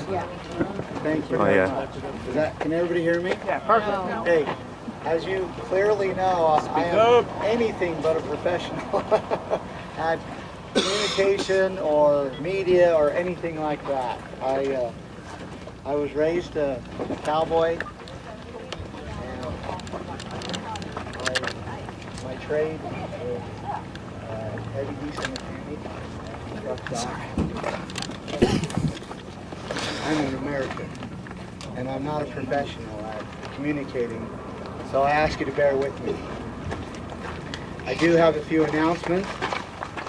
Yeah. Thank you Oh, very yeah. much. Can everybody hear me? Yeah, perfect. Hey, as you clearly know, I am anything but a professional at communication or media or anything like that. I was raised a cowboy, and my trade is heavy diesel mechanic, truck dock. I'm an American, and I'm not a professional at communicating, so I ask you to bear with me. I do have a few announcements.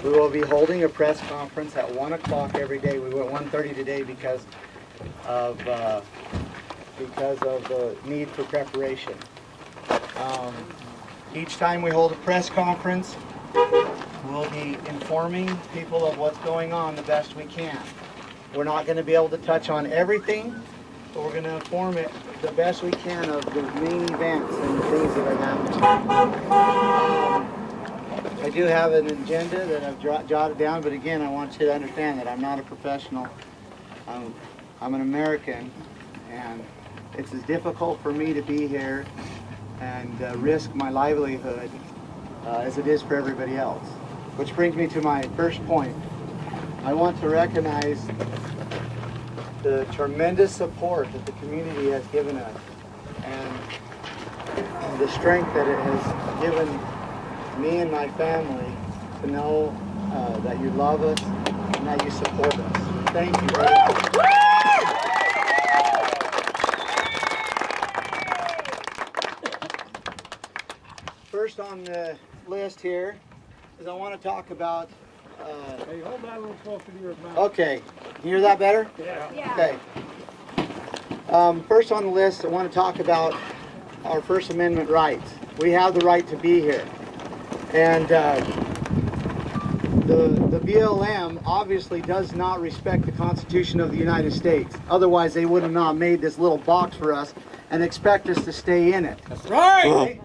We will be holding a press conference at 1 o'clock every day. We went 1:30 today because of the need for preparation. Each time we hold a press conference, we'll be informing people of what's going on the best we can. We're not going to be able to touch on everything, but we're going to inform it the best we can of the main events and the things that are happening. I do have an agenda that I've jotted down, but again, I want you to understand that I'm not a professional. I'm an American, and it's as difficult for me to be here and risk my livelihood as it is for everybody else. Which brings me to my first point. I want to recognize the tremendous support that the community has given us and the strength that it has given me and my family to know that you love us and that you support us. Thank you very much. First on the list here is I want to talk about Hey, hold that a little closer to your mouth. okay, can you hear that better? Yeah. Okay. First on the list, I want to talk about our First Amendment rights. We have the right to be here. And the BLM obviously does not respect the Constitution of the United States. Otherwise, they would have not made this little box for us and expect us to stay in it. That's right! Okay?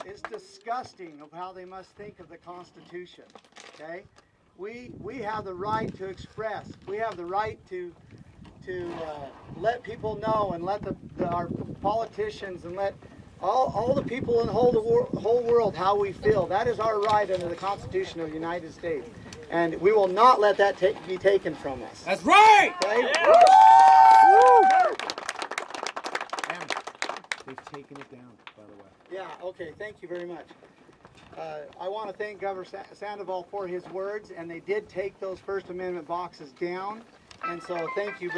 It's disgusting of how they must think of the Constitution. Okay? We have the right to express. We have the right to let people know and let our politicians and let all the people in the whole world how we feel. That is our right under the Constitution of the United States. And we will not let that be taken from us. That's right! Okay? Yeah. They've taken it down, by the way. Yeah, okay, thank you very much. I want to thank Governor Sandoval for his words, and they did take those First Amendment boxes down, and so thank you,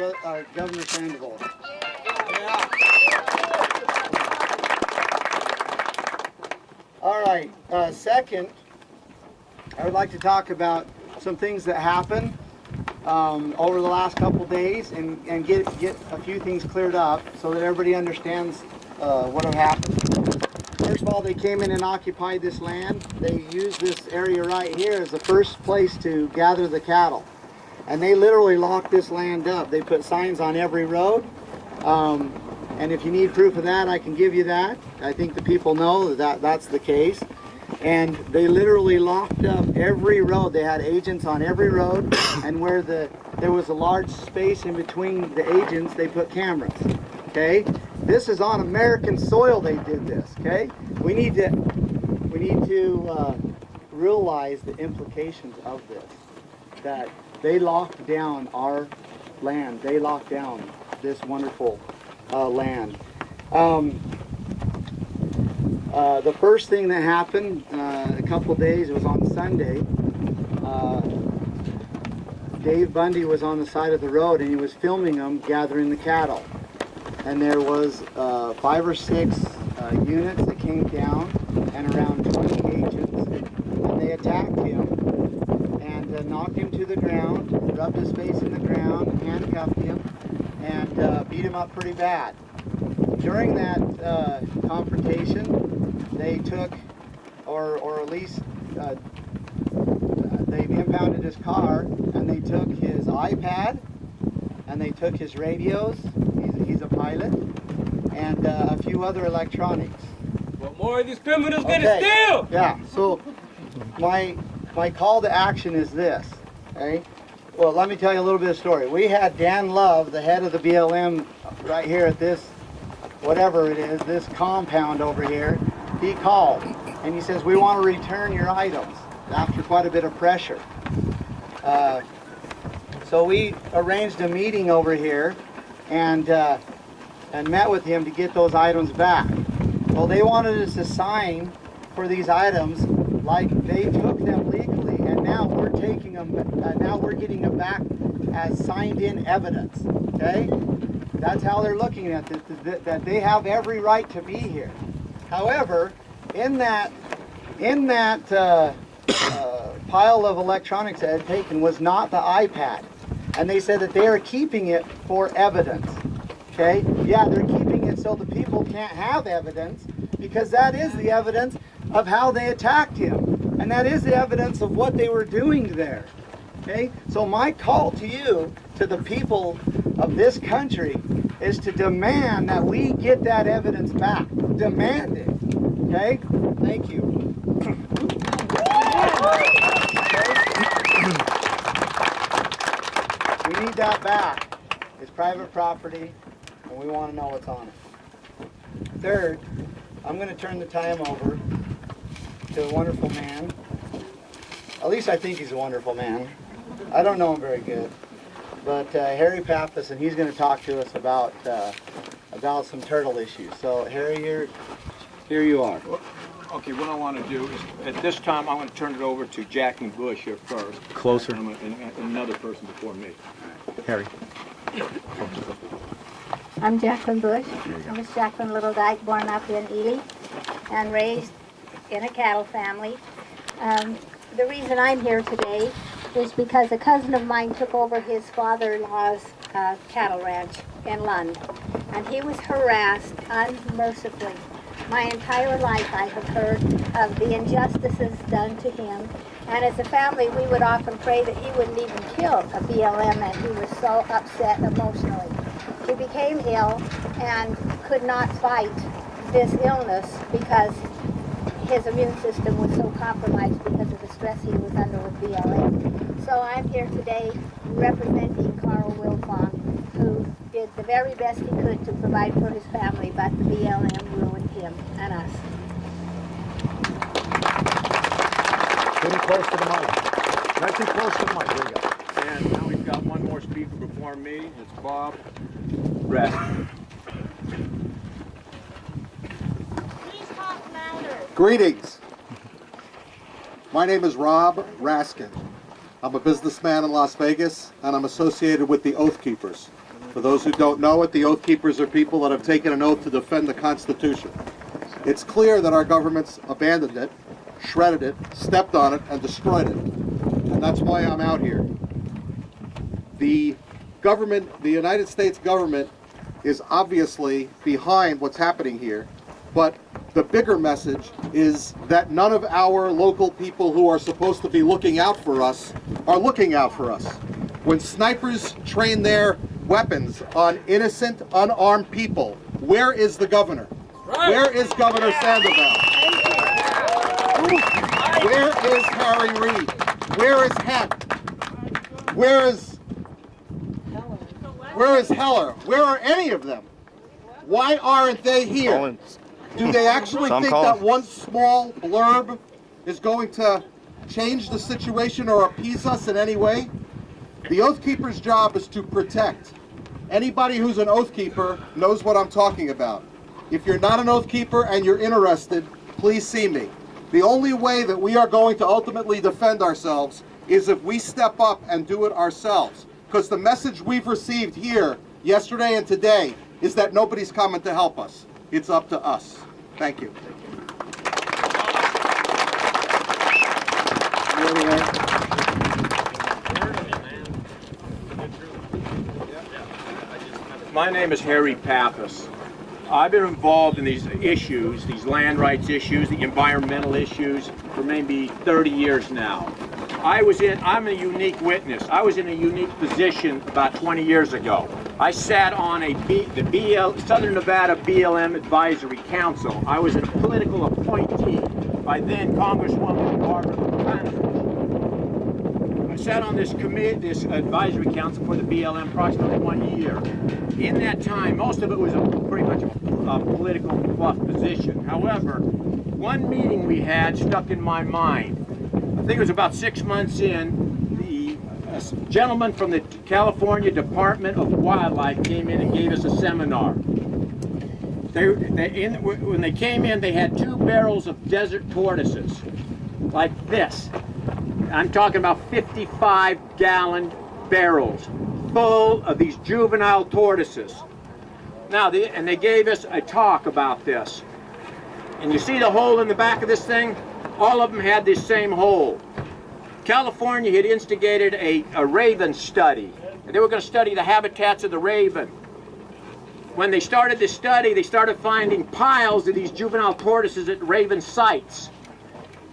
Governor Sandoval. Yeah. All right, second, I would like to talk about some things that happened over the last couple days and get a few things cleared up so that everybody understands what have happened. First of all, they came in and occupied this land. They used this area right here as the first place to gather the cattle. And they literally locked this land up. They put signs on every road. And if you need proof of that, I can give you that. I think the people know that that's the case. And they literally locked up every road. They had agents on every road. And where there was a large space in between the agents, they put cameras. Okay? This is on American soil they did this, okay? We need to realize the implications of this, that they locked down our land. They locked down this wonderful land. The first thing that happened a couple days, it was on Sunday, Dave Bundy was on the side of the road and he was filming them gathering the cattle. And there was 5 or 6 units that came down and around 20 agents, and they attacked him and knocked him to the ground, rubbed his face in the ground, handcuffed him, and beat him up pretty bad. During that confrontation, they took, or at least they impounded his car, and they took his iPad, and they took his radios. He's a pilot, and a few other electronics. What more are these criminals gonna steal? Yeah, so my call to action is this, okay? Well, let me tell you a little bit of story. We had Dan Love, the head of the BLM, right here at this, whatever it is, this compound over here. He called and he says, we want to return your items after quite a bit of pressure. So we arranged a meeting over here and met with him to get those items back. Well, they wanted us to sign for these items like they took them legally, and now we're taking them. Now we're getting them back as signed-in evidence. Okay, that's how they're looking at it. That they have every right to be here. However, in that pile of electronics that had taken was not the iPad, and they said that they are keeping it for evidence. Okay, yeah, they're keeping it so the people can't have evidence, because that is the evidence of how they attacked him, and that is the evidence of what they were doing there. Okay, so my call to you, to the people of this country, is to demand that we get that evidence back. Demand it. Okay, thank you. We need that back. It's private property, and we want to know what's on it. Third, I'm going to turn the time over to a wonderful man. At least I think he's a wonderful man. I don't know him very good, but Harry Pappas, and he's going to talk to us about some turtle issues. So Harry, here you are. Okay, what I want to do is, at this time, I'm going to turn it over to Jacqueline Bush here first. Closer. And another person before me. Harry. I'm Jacqueline Bush. I'm Miss Jacqueline Little Dyke, born up in Ely and raised in a cattle family. The reason I'm here today is because a cousin of mine took over his father-in-law's cattle ranch in Lund, and he was harassed unmercifully. My entire life I have heard of the injustices done to him, and as a family we would often pray that he wouldn't even kill a BLM, and he was so upset emotionally. He became ill and could not fight this illness because his immune system was so compromised because of the stress he was under with BLM. So I'm here today representing Carl Wilfong, who did the very best he could to provide for his family, but the BLM ruined him and us. Pretty close to the mic. Nice and close to the mic. There you go. And now we've got one more speaker before me. It's Bob Brett. Greetings. My name is Rob Raskin. I'm a businessman in Las Vegas, and I'm associated with the Oath Keepers. For those who don't know it, the Oath Keepers are people that have taken an oath to defend the Constitution. It's clear that our government's abandoned it, shredded it, stepped on it, and destroyed it. And that's why I'm out here. The government, the United States government, is obviously behind what's happening here, but the bigger message is that none of our local people who are supposed to be looking out for us are looking out for us. When snipers train their weapons on innocent, unarmed people, where is the governor? Right. Where is Governor Sandoval? Where is Harry Reid? Where is Hemp? Where is Heller? Where are any of them? Why aren't they here? Do they actually think that one small blurb is going to change the situation or appease us in any way? The Oath Keeper's job is to protect. Anybody who's an Oath Keeper knows what I'm talking about. If you're not an Oath Keeper and you're interested, please see me. The only way that we are going to ultimately defend ourselves is if we step up and do it ourselves. Because the message we've received here yesterday and today is that nobody's coming to help us. It's up to us. Thank you. My name is Harry Pappas. I've been involved in these issues, these land rights issues, the environmental issues, for maybe 30 years now. I'm a unique witness. I was in a unique position about 20 years ago. I sat on the Southern Nevada BLM Advisory Council. I was a political appointee by then Congresswoman Barbara McConnell. sat on this committee, this advisory council for the BLM approximately 1 year. In that time, most of it was pretty much a political fluff position. However, one meeting we had stuck in my mind. I think it was about 6 months in. The gentleman from the California Department of Wildlife came in and gave us a seminar. When they came in, they had 2 barrels of desert tortoises, like this. I'm talking about 55-gallon barrels full of these juvenile tortoises. Now, they gave us a talk about this. And you see the hole in the back of this thing? All of them had this same hole. California had instigated a raven study. And they were going to study the habitats of the raven. When they started this study, they started finding piles of these juvenile tortoises at raven sites.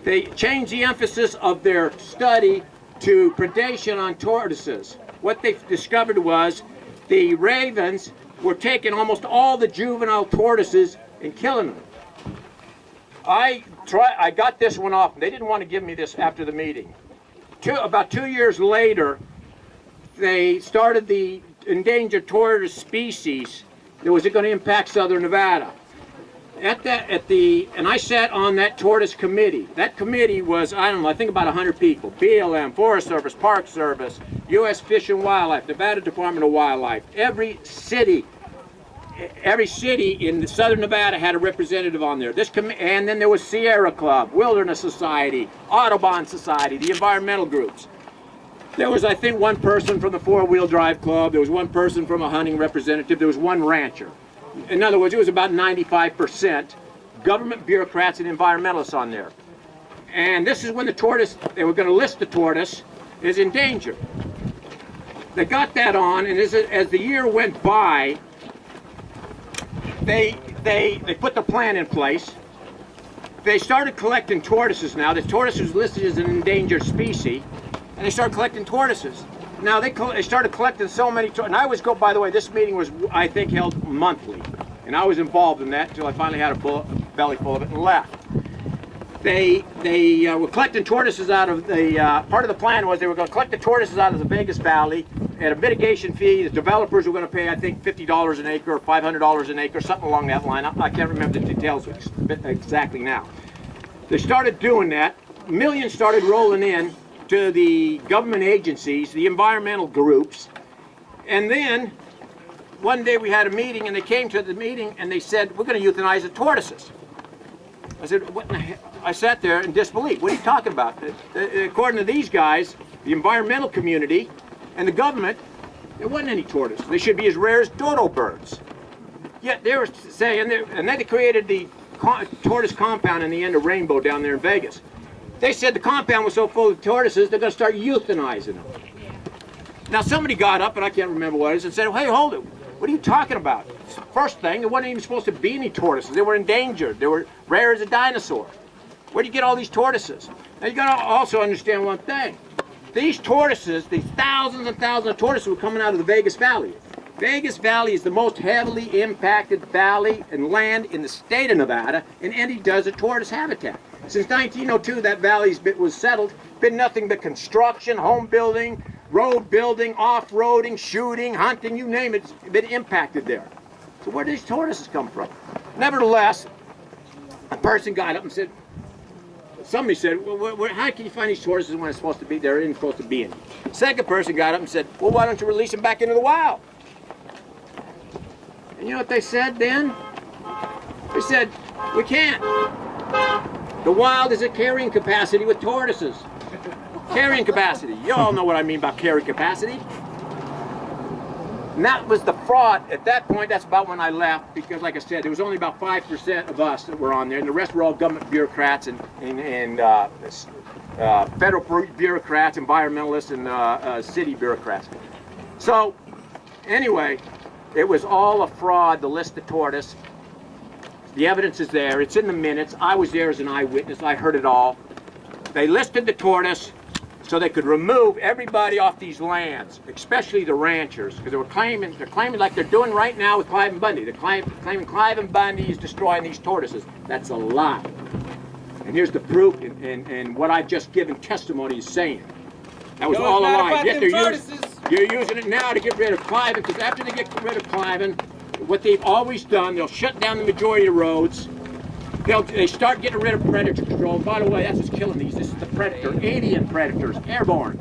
They changed the emphasis of their study to predation on tortoises. What they discovered was the ravens were taking almost all the juvenile tortoises and killing them. I got this one off. They didn't want to give me this after the meeting. About 2 years later, they started the endangered tortoise species that was going to impact southern Nevada. And I sat on that tortoise committee. That committee was, I don't know, I think about 100 people. BLM, Forest Service, Park Service, U.S. Fish and Wildlife, Nevada Department of Wildlife. Every city in southern Nevada had a representative on there. And then there was Sierra Club, Wilderness Society, Audubon Society, the environmental groups. There was, I think, one person from the Four-Wheel Drive Club. There was one person from a hunting representative. There was one rancher. In other words, it was about 95% government bureaucrats and environmentalists on there. And this is when the tortoise, they were going to list the tortoise as endangered. They got that on, and as the year went by, they put the plan in place. They started collecting tortoises now. The tortoise was listed as an endangered species, and they started collecting tortoises. Now they started collecting so many, and I always go, by the way, this meeting was, I think, held monthly. And I was involved in that until I finally had a belly full of it and left. They were collecting tortoises out of the, part of the plan was they were going to collect the tortoises out of the Vegas Valley at a mitigation fee. The developers were going to pay, I think, $50 an acre or $500 an acre, something along that line. I can't remember the details exactly now. They started doing that. Millions started rolling in to the government agencies, the environmental groups, and then one day we had a meeting, and they came to the meeting and they said, we're going to euthanize the tortoises. I said, what in the heck? I sat there in disbelief. What are you talking about? According to these guys, the environmental community and the government, there wasn't any tortoise. They should be as rare as dodo birds. Yet they were saying, and then they created the tortoise compound in the end of Rainbow down there in Vegas. They said the compound was so full of tortoises, they're going to start euthanizing them. Now somebody got up, and I can't remember what it is, and said, hey, hold it. What are you talking about? First thing, there wasn't even supposed to be any tortoises. They were endangered. They were rare as a dinosaur. Where do you get all these tortoises? Now you got to also understand one thing. These tortoises, these thousands and thousands of tortoises were coming out of the Vegas Valley. Vegas Valley is the most heavily impacted valley and land in the state of Nevada in any desert tortoise habitat. Since 1902, that valley was settled, been nothing but construction, home building, road building, off-roading, shooting, hunting, you name it, it's been impacted there. So where do these tortoises come from? Nevertheless, a person got up and said, somebody said, well, how can you find these tortoises when it's supposed to be, there isn't supposed to be any? Second person got up and said, well, why don't you release them back into the wild? And you know what they said then? They said, we can't. The wild is at carrying capacity with tortoises. Carrying capacity. You all know what I mean by carrying capacity. And that was the fraud. At that point, that's about when I left, because like I said, there was only about 5% of us that were on there, and the rest were all government bureaucrats and federal bureaucrats, environmentalists, and city bureaucrats. So, anyway, it was all a fraud, the list of tortoise. The evidence is there. It's in the minutes. I was there as an eyewitness. I heard it all. They listed the tortoise so they could remove everybody off these lands, especially the ranchers, because they're claiming like they're doing right now with Clive and Bundy. They're claiming Clive and Bundy is destroying these tortoises. That's a lie. And here's the proof, and what I've just given testimony is saying. That was No, all it's a not lie. about Yet them they're tortoises. you're using it now to get rid of Cliven, because after they get rid of Cliven, what they've always done, they'll shut down the majority of roads. They start getting rid of predator control. By the way, that's what's killing these. This is the predator, avian predators, airborne.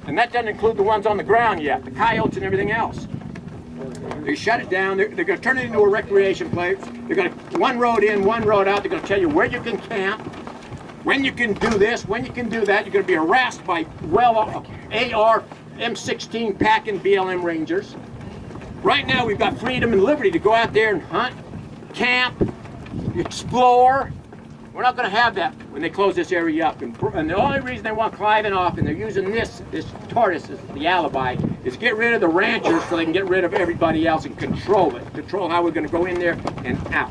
And that doesn't include the ones on the ground yet, the coyotes and everything else. They shut it down. They're going to turn it into a recreation place. They're going to one road in, one road out. They're going to tell you where you can camp, when you can do this, when you can do that. You're going to be harassed by AR M16 packing BLM Rangers. Right now, we've got freedom and liberty to go out there and hunt, camp, explore. We're not going to have that when they close this area up. And the only reason they want Cliven off, and they're using this tortoise as the alibi, is get rid of the ranchers so they can get rid of everybody else and control it. Control how we're going to go in there and out.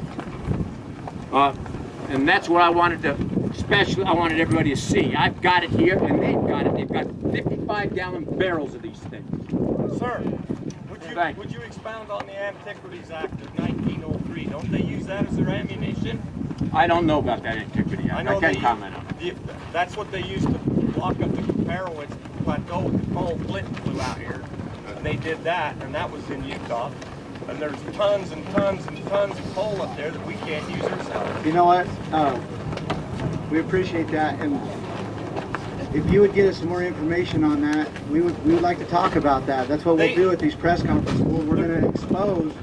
And that's what I wanted to, especially I wanted everybody to see. I've got it here, and they've got it. They've got 55-gallon barrels of these things. Sir, would you expound on the Antiquities Act of 1903? Don't they use that as their ammunition? I don't know about that antiquity. I can't comment on it. That's what they used to block up the Comparowitz Plateau with the Paul Flint flew out here. And they did that, and that was in Utah. And there's tons and tons and tons of coal up there that we can't use ourselves. You know what? We appreciate that, and if you would get us some more information on that, we would like to talk about that. That's what we'll do at these press conferences. We're going to expose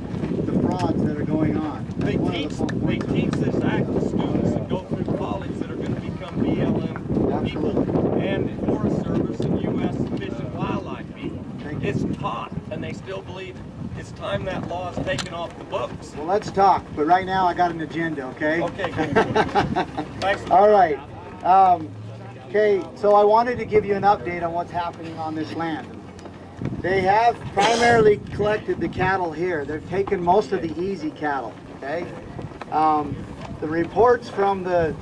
the frauds that are going on. They teach this act to students that go through college that are going to become BLM people and Forest Service and U.S. Fish and Wildlife people. It's taught, and they still believe it. It's time that law is taken off the books. Well, let's talk, but right now I got an agenda, okay? Okay, good. Thanks. All right. Okay, so I wanted to give you an update on what's happening on this land. They have primarily collected the cattle here. They've taken most of the easy cattle, okay? The reports from the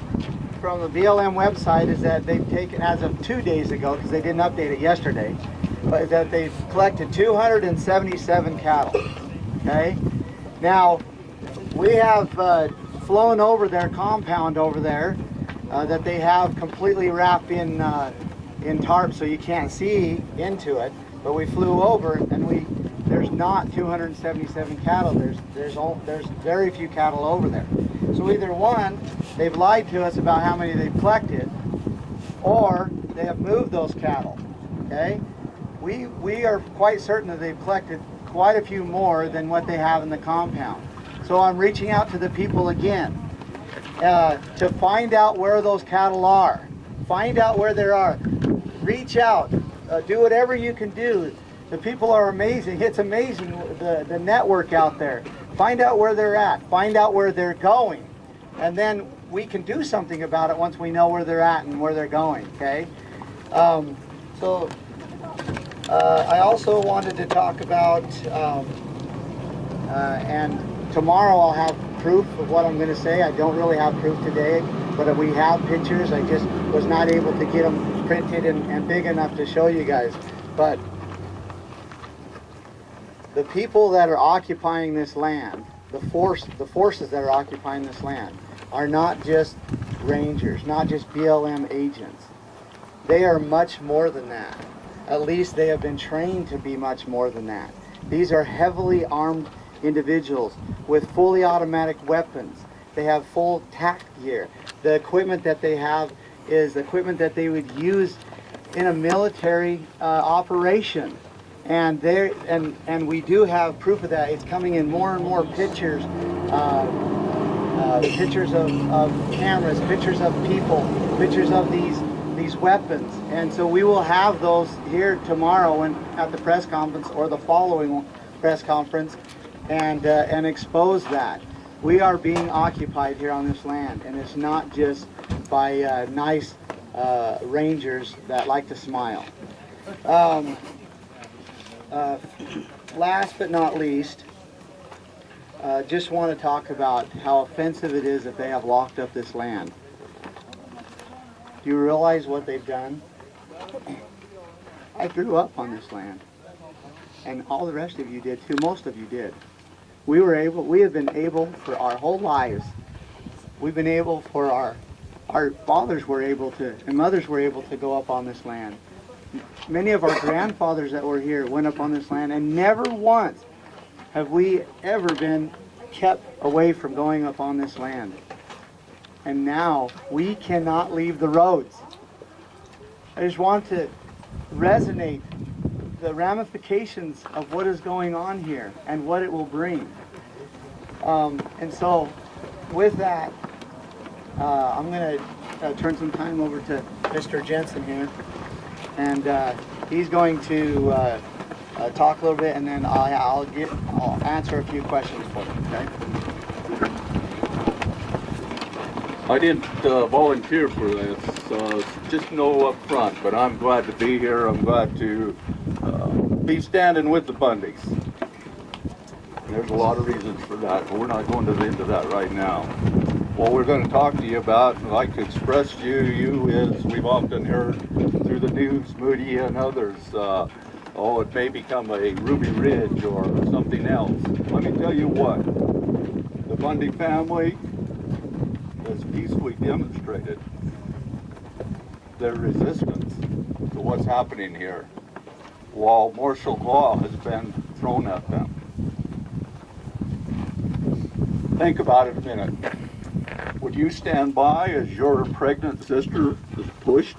BLM website is that they've taken, as of 2 days ago, because they didn't update it yesterday, but that they've collected 277 cattle, okay? Now, we have flown over their compound over there that they have completely wrapped in tarp so you can't see into it, but we flew over and there's not 277 cattle. There's very few cattle over there. So either one, they've lied to us about how many they've collected, or they have moved those cattle, okay? We are quite certain that they've collected quite a few more than what they have in the compound. So I'm reaching out to the people again to find out where those cattle are. Find out where they are. Reach out. Do whatever you can do. The people are amazing. It's amazing the network out there. Find out where they're at. Find out where they're going. And then we can do something about it once we know where they're at and where they're going, okay? I also wanted to talk about, and tomorrow I'll have proof of what I'm going to say. I don't really have proof today, but we have pictures. I just was not able to get them printed and big enough to show you guys. But the people that are occupying this land, the forces that are occupying this land, are not just rangers, not just BLM agents. They are much more than that. At least they have been trained to be much more than that. These are heavily armed individuals with fully automatic weapons. They have full tac gear. The equipment that they have is equipment that they would use in a military operation. And we do have proof of that. It's coming in more and more pictures, pictures of cameras, pictures of people, pictures of these weapons. And so we will have those here tomorrow at the press conference or the following press conference, and expose that. We are being occupied here on this land, and it's not just by nice rangers that like to smile. Last but not least, just want to talk about how offensive it is that they have locked up this land. Do you realize what they've done? I grew up on this land, and all the rest of you did too. Most of you did. We have been able for our whole lives. We've been able for our fathers were able to, and mothers were able to go up on this land. many of our grandfathers that were here went up on this land, and never once have we ever been kept away from going up on this land. And now we cannot leave the roads. I just want to resonate the ramifications of what is going on here and what it will bring. And so with that, I'm going to turn some time over to Mr. Jensen here, and he's going to talk a little bit, and then I'll answer a few questions for him. Okay? I didn't volunteer for this, just know up front, but I'm glad to be here. I'm glad to be standing with the Bundys. There's a lot of reasons for that, but we're not going into that right now. What we're going to talk to you about, and I'd like to express to you is we've often heard through the news, Moody and others, oh, it may become a Ruby Ridge or something else. Let me tell you what, the Bundy family has peacefully demonstrated their resistance to what's happening here, while martial law has been thrown at them. Think about it a minute. Would you stand by as your pregnant sister is pushed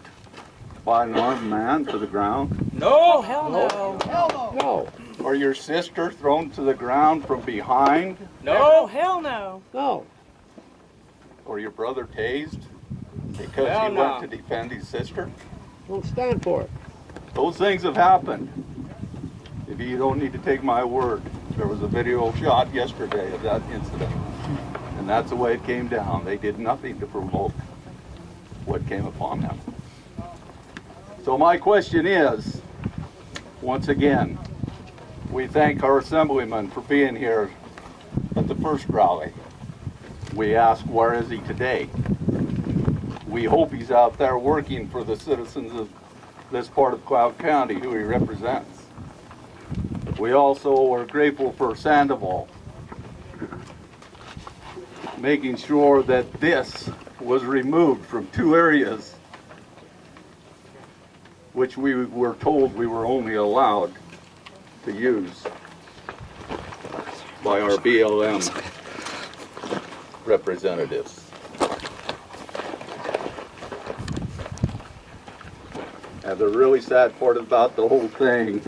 by an armed man to the ground? No, hell no. No. Or your sister thrown to the ground from behind? No, hell no. No. Or your brother tased because Hell he no. went to defend his sister? Don't stand for it. Those things have happened. If you don't need to take my word, there was a video shot yesterday of that incident. And that's the way it came down. They did nothing to provoke what came upon them. So my question is, once again, we thank our assemblyman for being here at the first rally. We ask, where is he today? We hope he's out there working for the citizens of this part of Cloud County who he represents. We also are grateful for Sandoval making sure that this was removed from 2 areas which we were told we were only allowed to use by our BLM representatives. And the really sad part about the whole thing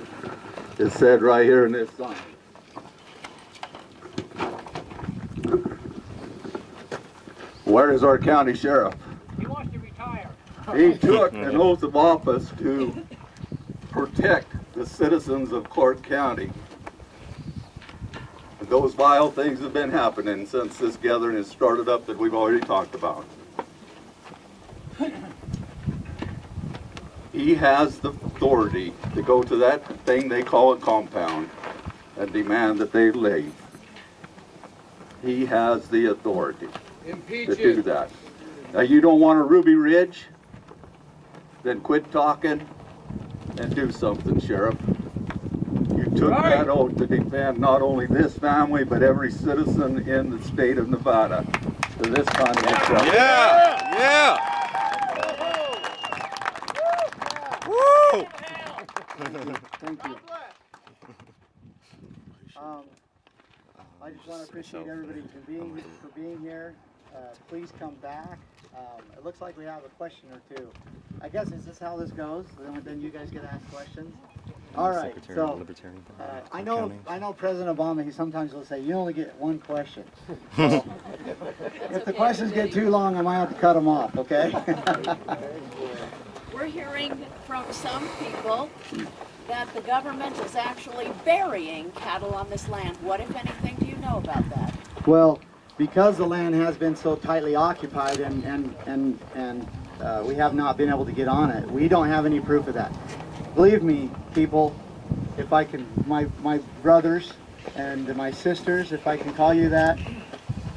is said right here in this sign. Where is our county sheriff? He wants to retire. He took an oath of office to protect the citizens of Clark County. And those vile things have been happening since this gathering has started up that we've already talked about. He has the authority to go to that thing they call a compound and demand that they leave. He has the authority to do that. Now, you don't want a Ruby Ridge? Then quit talking and do something, Sheriff. You took that oath to defend not only this family, but every citizen in the state of Nevada to this kind of exception. Yeah! Woo! Thank you. I just want to appreciate everybody for being here. Please come back. It looks like we have a question or two. I guess, is this how this goes? Then you guys get to ask questions? All right. So I know President Obama, he sometimes will say, you only get one question. So, if the questions get too long, I might have to cut them off, okay? We're hearing from some people that the government is actually burying cattle on this land. What, if anything, do you know about that? Well, because the land has been so tightly occupied and we have not been able to get on it, we don't have any proof of that. Believe me, people, if I can, my brothers and my sisters, if I can call you that,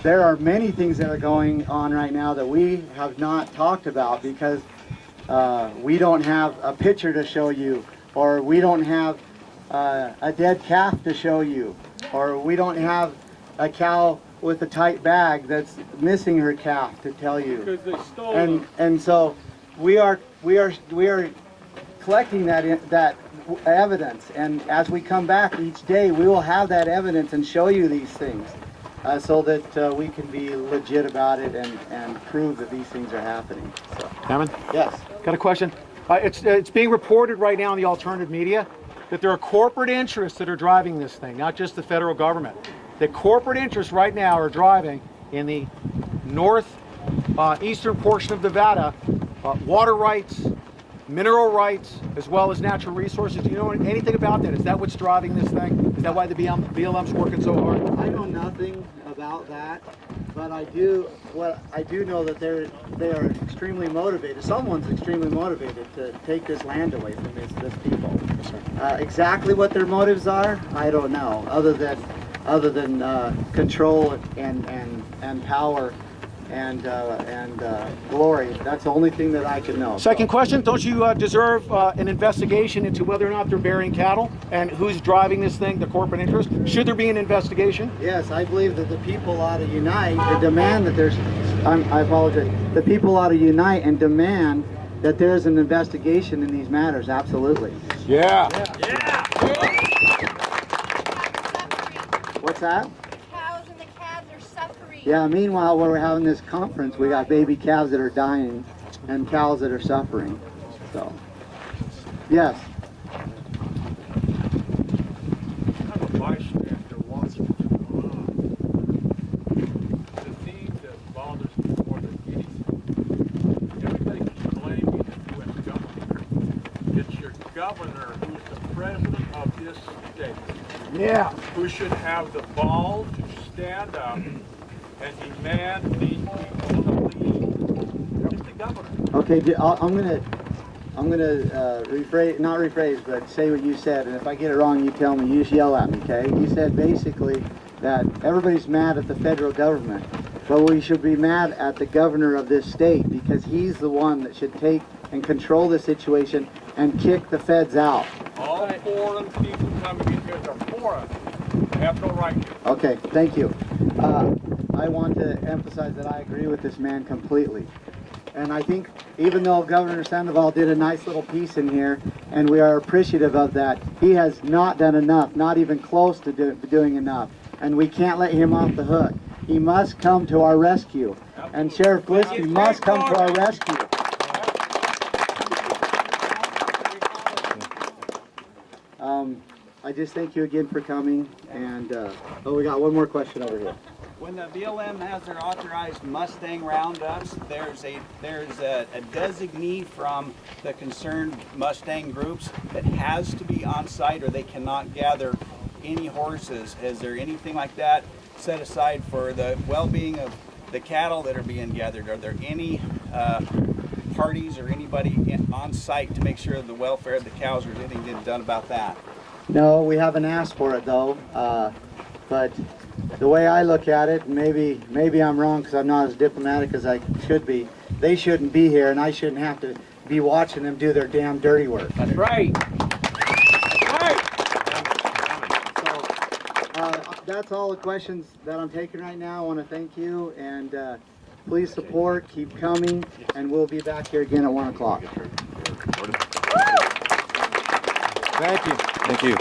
there are many things that are going on right now that we have not talked about because we don't have a picture to show you, or we don't have a dead calf to show you, or we don't have a cow with a tight bag that's missing her calf to tell you. Because they stole them. And so we are collecting that evidence, and as we come back each day, we will have that evidence and show you these things, so that we can be legit about it and prove that these things are happening. So, Hammond, yes. got a question? It's being reported right now in the alternative media that there are corporate interests that are driving this thing, not just the federal government. The corporate interests right now are driving in the eastern portion of Nevada water rights, mineral rights, as well as natural resources. Do you know anything about that? Is that what's driving this thing? Is that why the BLM's working so hard? I know nothing about that, but I do know that they are extremely motivated. Someone's extremely motivated to take this land away from this people. Exactly what their motives are, I don't know. Other than control and power and glory. That's the only thing that I can know. Second question, don't you deserve an investigation into whether or not they're burying cattle and who's driving this thing, the corporate interest? Should there be an investigation? Yes, I believe that the people ought to unite and demand that there's, I apologize, the people ought to unite and demand that there's an investigation in these matters, absolutely. Yeah. What's that? Cows and the calves are suffering. Yeah, meanwhile, while we're having this conference, we got baby calves that are dying and cows that are suffering. So, yes. I'm a bystander watching. The thing that bothers me more than anything, everybody can blame you the U.S. government. It's your governor who is the president of this state. Yeah. Who should have the ball to stand up and demand these people to leave. It's the governor. Okay, I'm gonna not rephrase, but say what you said, and if I get it wrong, you tell me. You just yell at me, okay? You said basically that everybody's mad at the federal government, but we should be mad at the governor of this state because he's the one that should take and control the situation and kick the feds out. All foreign people coming in here are foreign. They have no right here. Okay, thank you. I want to emphasize that I agree with this man completely. And I think even though Governor Sandoval did a nice little piece in here, and we are appreciative of that, he has not done enough, not even close to doing enough. And we can't let him off the hook. He must come to our rescue. And Sheriff Glisky must come to our rescue. I just thank you again for coming, and we got one more question over here. When the BLM has their authorized Mustang roundups, there's a designee from the concerned Mustang groups that has to be on site, or they cannot gather any horses. Is there anything like that set aside for the well-being of the cattle that are being gathered? Are there any parties or anybody on site to make sure the welfare of the cows, or anything getting done about that? No, we haven't asked for it though, but the way I look at it, maybe I'm wrong because I'm not as diplomatic as I should be, they shouldn't be here and I shouldn't have to be watching them do their damn dirty work. That's right. So that's all the questions that I'm taking right now. I want to thank you, and please support, keep coming, and we'll be back here again at 1 o'clock. Thank you. Thank you.